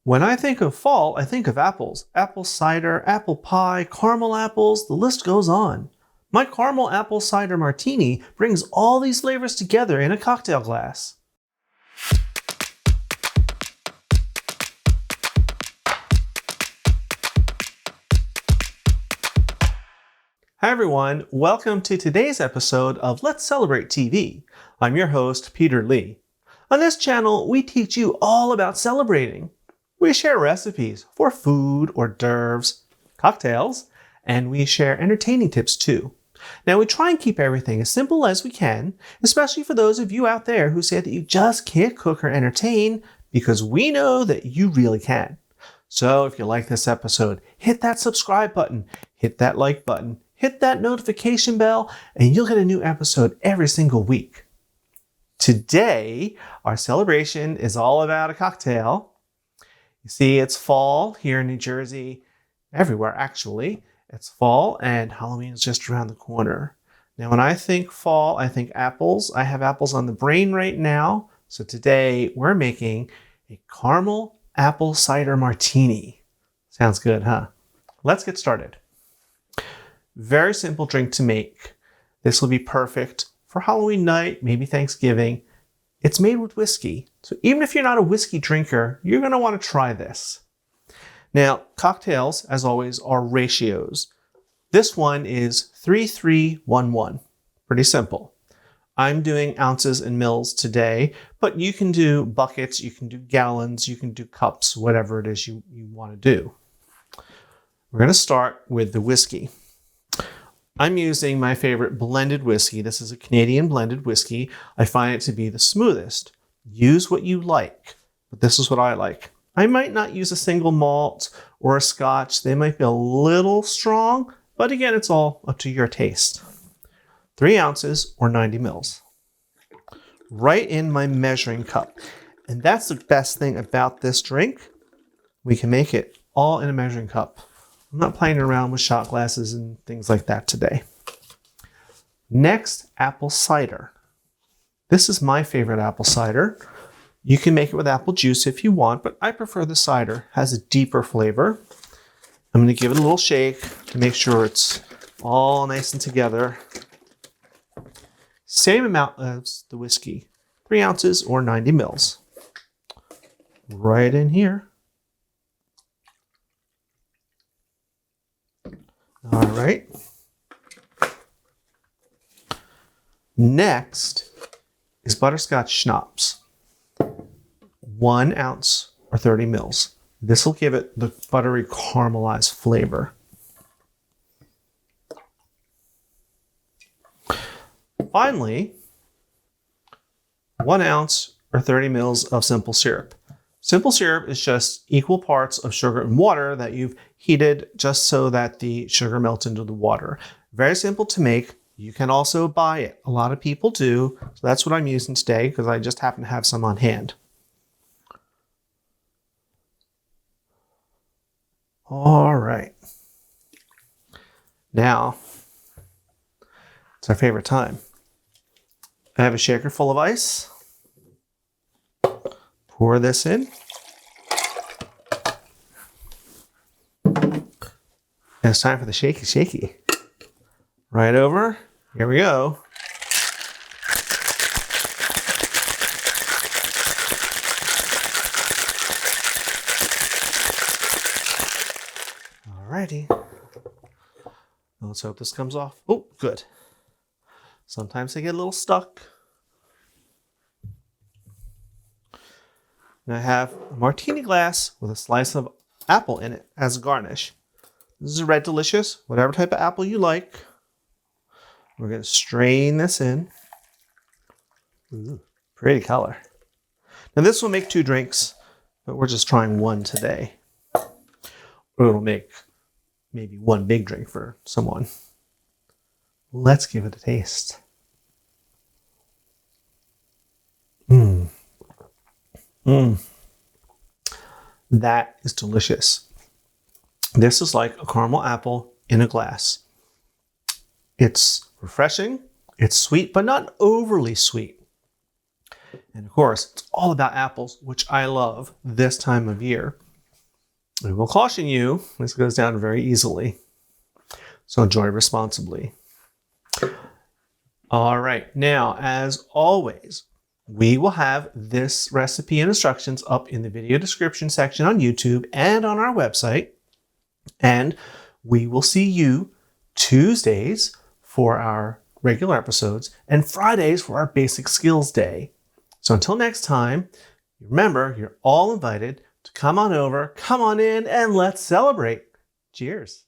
When I think of fall, I think of apples. Apple cider, apple pie, caramel apples, the list goes on. My Carmel Apple Cider Martini brings all these flavors together in a cocktail glass. Hi everyone, welcome to today's episode of Let's Celebrate TV. I'm your host, Peter Lee. On this channel, we teach you all about celebrating. We share recipes for food, hors d'oeuvres, cocktails, and we share entertaining tips too. Now we try and keep everything as simple as we can, especially for those of you out there who say that you just can't cook or entertain, because we know that you really can. So if you like this episode, hit that subscribe button, hit that like button, hit that notification bell, and you'll get a new episode every single week. Today, our celebration is all about a cocktail. You see, it's fall here in New Jersey, everywhere actually. It's fall and Halloween is just around the corner. Now, when I think fall, I think apples. I have apples on the brain right now. So today we're making a Carmel Apple Cider Martini. Sounds good, huh? Let's get started. Very simple drink to make. This will be perfect for Halloween night, maybe Thanksgiving. It's made with whiskey. So even if you're not a whiskey drinker, you're going to want to try this. Now, cocktails, as always, are ratios. This one is 3-3-1-1. Pretty simple. I'm doing ounces and mils today, but you can do buckets, you can do gallons, you can do cups, whatever it is you want to do. We're going to start with the whiskey. I'm using my favorite blended whiskey. This is a Canadian blended whiskey. I find it to be the smoothest. Use what you like, but this is what I like. I might not use a single malt or a scotch. They might be a little strong, but again, it's all up to your taste. 3 ounces or 90 mils. Right in my measuring cup. And that's the best thing about this drink. We can make it all in a measuring cup. I'm not playing around with shot glasses and things like that today. Next, apple cider. This is my favorite apple cider. You can make it with apple juice if you want, but I prefer the cider. It has a deeper flavor. I'm going to give it a little shake to make sure it's all nice and together. Same amount as the whiskey, 3 ounces or 90 mils. Right in here. All right. Next is Butterscotch Schnapps. 1 ounce or 30 mils. This will give it the buttery caramelized flavor. Finally, 1 ounce or 30 mils of simple syrup. Simple syrup is just equal parts of sugar and water that you've heated just so that the sugar melts into the water. Very simple to make. You can also buy it. A lot of people do. So that's what I'm using today because I just happen to have some on hand. All right. Now, it's our favorite time. I have a shaker full of ice. Pour this in. And it's time for the shaky shaky. Right over. Here we go. Alrighty. Let's hope this comes off. Oh, good. Sometimes they get a little stuck. And I have a martini glass with a slice of apple in it as a garnish. This is a red delicious, whatever type of apple you like. We're going to strain this in. Ooh, pretty color. Now this will make 2 drinks, but we're just trying 1 today. Or it'll make maybe 1 big drink for someone. Let's give it a taste. That is delicious. This is like a caramel apple in a glass. It's refreshing, it's sweet, but not overly sweet. And of course, it's all about apples, which I love this time of year. We will caution you, this goes down very easily. So enjoy responsibly. All right, now, as always, we will have this recipe and instructions up in the video description section on YouTube and on our website. And we will see you Tuesdays for our regular episodes and Fridays for our basic skills day. So until next time, remember, you're all invited to come on over, come on in, and let's celebrate. Cheers.